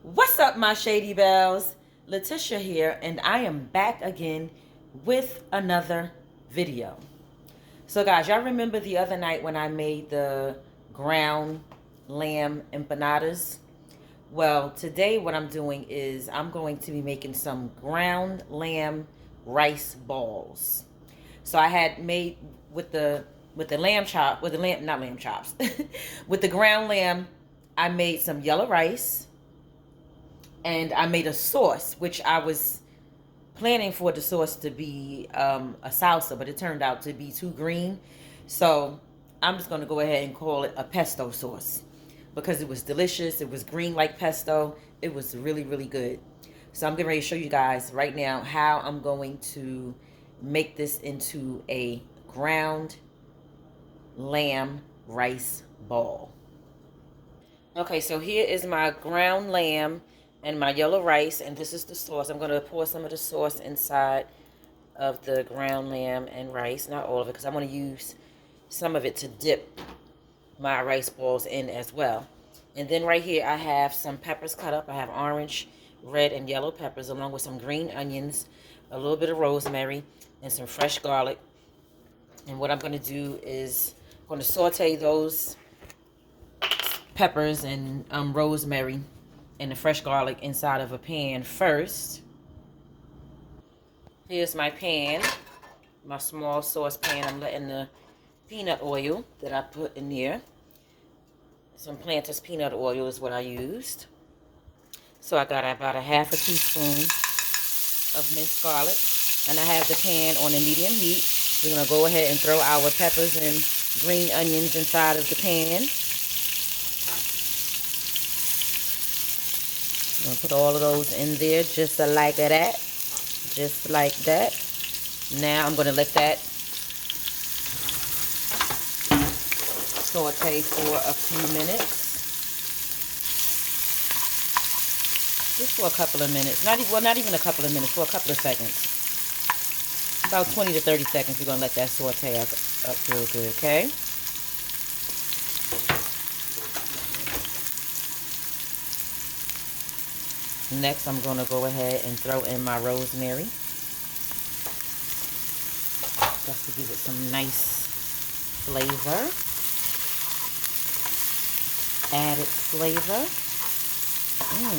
What's up, my Shady Bells? Letitia here, and I am back again with another video. So, guys, y'all remember the other night when I made the ground lamb empanadas? Well, today what I'm doing is I'm going to be making some ground lamb rice balls. So I had made with the lamb chop with the lamb not lamb chops with the ground lamb. I made some yellow rice and I made a sauce, which I was planning for the sauce to be a salsa, but it turned out to be too green. So I'm just going to go ahead and call it a pesto sauce because it was delicious. It was green like pesto. It was really, really good. So I'm getting ready to show you guys right now how I'm going to make this into a ground lamb rice ball. Okay, so here is my ground lamb and my yellow rice, and this is the sauce. I'm going to pour some of the sauce inside of the ground lamb and rice. Not all of it, because I want to use some of it to dip my rice balls in as well. And then right here, I have some peppers cut up. I have orange, red, and yellow peppers, along with some green onions, a little bit of rosemary, and some fresh garlic. And what I'm going to do is I'm going to saute those peppers and rosemary and the fresh garlic inside of a pan first. Here's my pan, my small saucepan. I'm letting the peanut oil that I put in there. Some Planters peanut oil is what I used. So I got about a half a teaspoon of minced garlic. And I have the pan on a medium heat. We're going to go ahead and throw our peppers and green onions inside of the pan. I'm going to put all of those in there just like that. Just like that. Now I'm going to let that saute for a few minutes. Just for a couple of minutes. Not even a couple of minutes. For a couple of seconds. About 20 to 30 seconds. We're going to let that saute up real good, okay? Next, I'm going to go ahead and throw in my rosemary. Just to give it some nice flavor. Added flavor.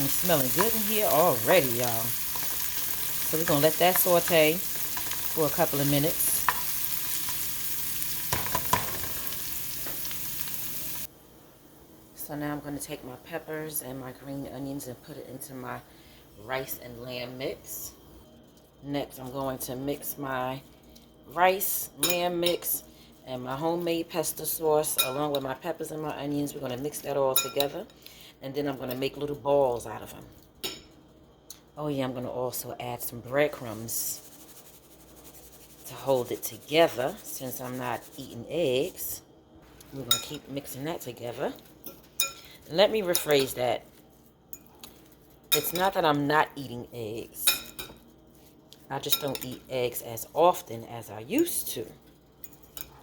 Smelling good in here already, y'all. So we're going to let that saute for a couple of minutes. So now I'm going to take my peppers and my green onions and put it into my rice and lamb mix. Next, I'm going to mix my rice, lamb mix, and my homemade pesto sauce along with my peppers and my onions. We're going to mix that all together. And then I'm going to make little balls out of them. Oh yeah, I'm going to also add some breadcrumbs to hold it together since I'm not eating eggs. We're going to keep mixing that together. Let me rephrase that. It's not that I'm not eating eggs. I just don't eat eggs as often as I used to.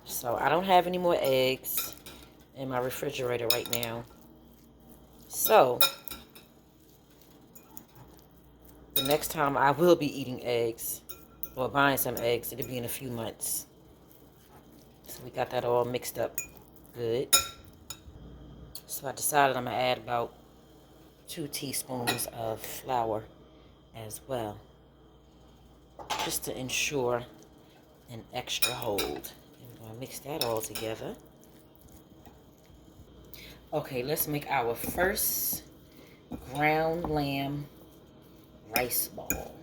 So I don't have any more eggs in my refrigerator right now. So the next time I will be eating eggs or buying some eggs, it'll be in a few months. So we got that all mixed up good. So I decided I'm going to add about 2 teaspoons of flour as well, just to ensure an extra hold. I'm going to mix that all together. Okay, let's make our first ground lamb rice ball.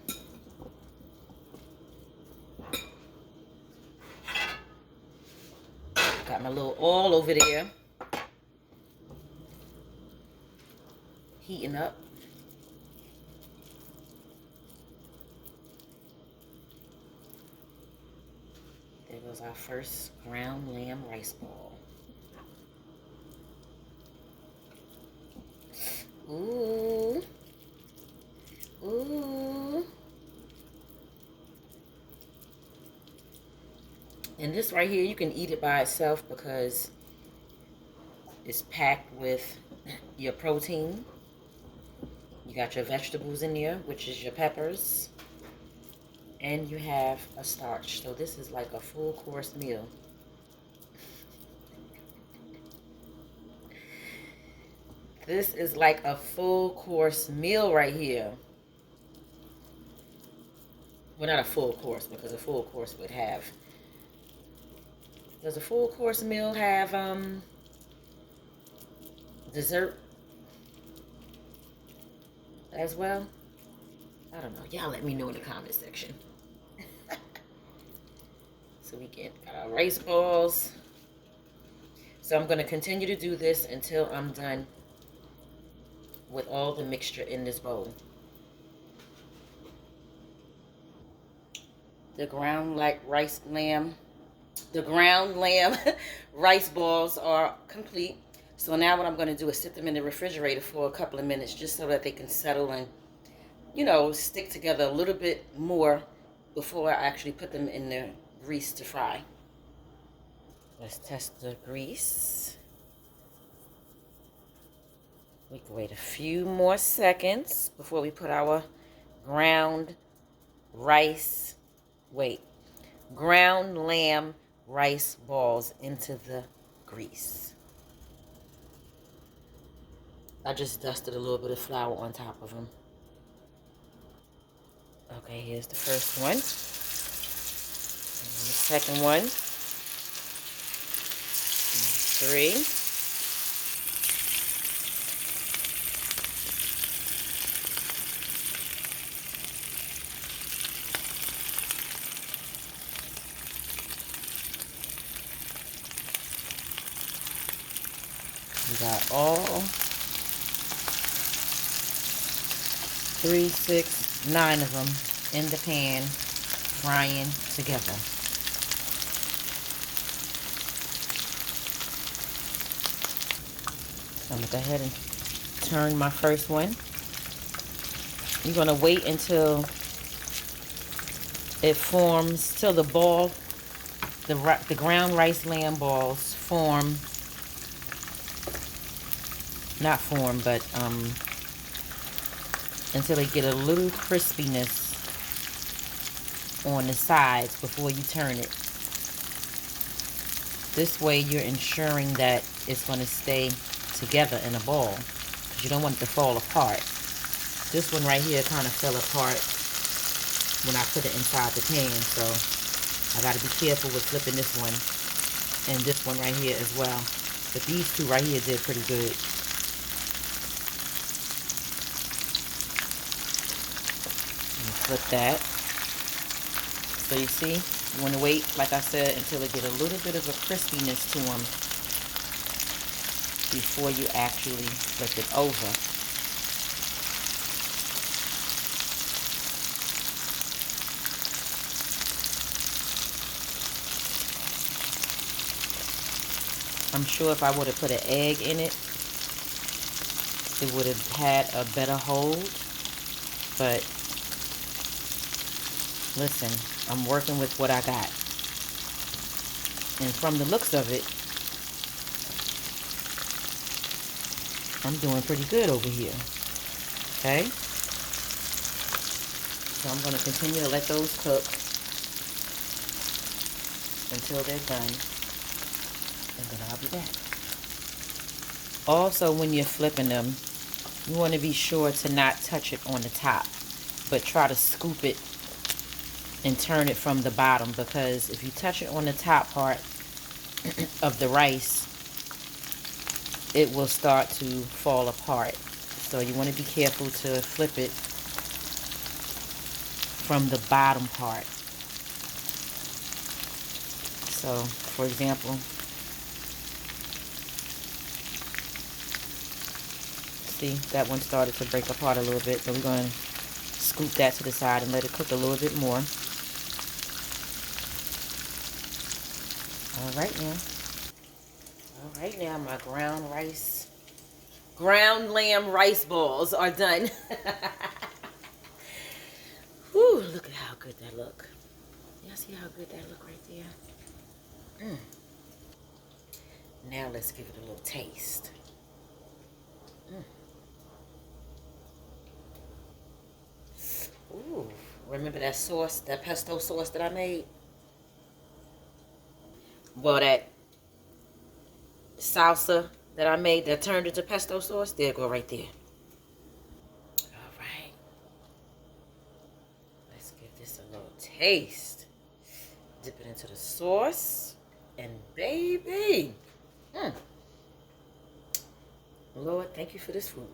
Got my little oil over there heating up. There goes our first ground lamb rice ball. Ooh. Ooh. And this right here, you can eat it by itself because it's packed with your protein. You You got your vegetables in there, which is your peppers. And you have a starch. So this is like a full course meal. This is like a full course meal right here. Well, not a full course, because a full course would have... Does a full course meal have dessert as well? I don't know. Y'all let me know in the comment section. So we got our rice balls. So I'm going to continue to do this until I'm done with all the mixture in this bowl. The ground lamb rice balls are complete. So now what I'm going to do is sit them in the refrigerator for a couple of minutes just so that they can settle and, you know, stick together a little bit more before I actually put them in the grease to fry. Let's test the grease. We can wait a few more seconds before we put our ground lamb rice balls into the grease. I just dusted a little bit of flour on top of them. Okay, here's the first one. And the second one. And 3. We got all 3, 6, 9 of them in the pan frying together. So I'm going to go ahead and turn my first one. You're going to wait until it forms, till the ball, the ground rice lamb balls form, not form, but until they get a little crispiness on the sides before you turn it. This way you're ensuring that it's going to stay together in a ball, because you don't want it to fall apart. This one right here kind of fell apart when I put it inside the pan, so I got to be careful with flipping this one and this one right here as well. But these two right here did pretty good. Flip that. So you see, you want to wait, like I said, until they get a little bit of a crispiness to them before you actually flip it over. I'm sure if I would have put an egg in it, it would have had a better hold. But listen, I'm working with what I got. And from the looks of it, I'm doing pretty good over here. Okay? So I'm going to continue to let those cook until they're done. And then I'll be back. Also, when you're flipping them, you want to be sure to not touch it on the top, but try to scoop it and turn it from the bottom, because if you touch it on the top part of the rice, it will start to fall apart. So you want to be careful to flip it from the bottom part. So, for example, see, that one started to break apart a little bit, so we're going to scoop that to the side and let it cook a little bit more. All right now, my ground lamb rice balls are done. Whew, look at how good that look. Y'all see how good that look right there? Now let's give it a little taste. Remember that sauce, that pesto sauce that I made? Well, that salsa that I made that turned into pesto sauce, there go right there. All right. Let's give this a little taste. Dip it into the sauce. And baby. Lord, thank you for this food.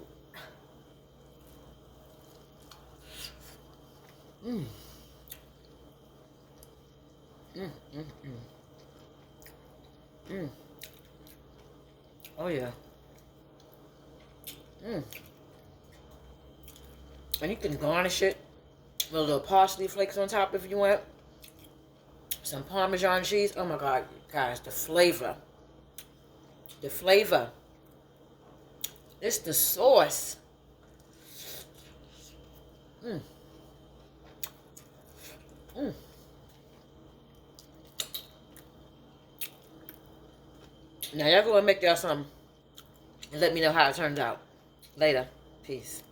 Oh yeah. And you can garnish it with a little parsley flakes on top if you want. Some Parmesan cheese. Oh my God, guys, the flavor. The flavor. It's the sauce. Now y'all go and make y'all some and let me know how it turns out. Later. Peace.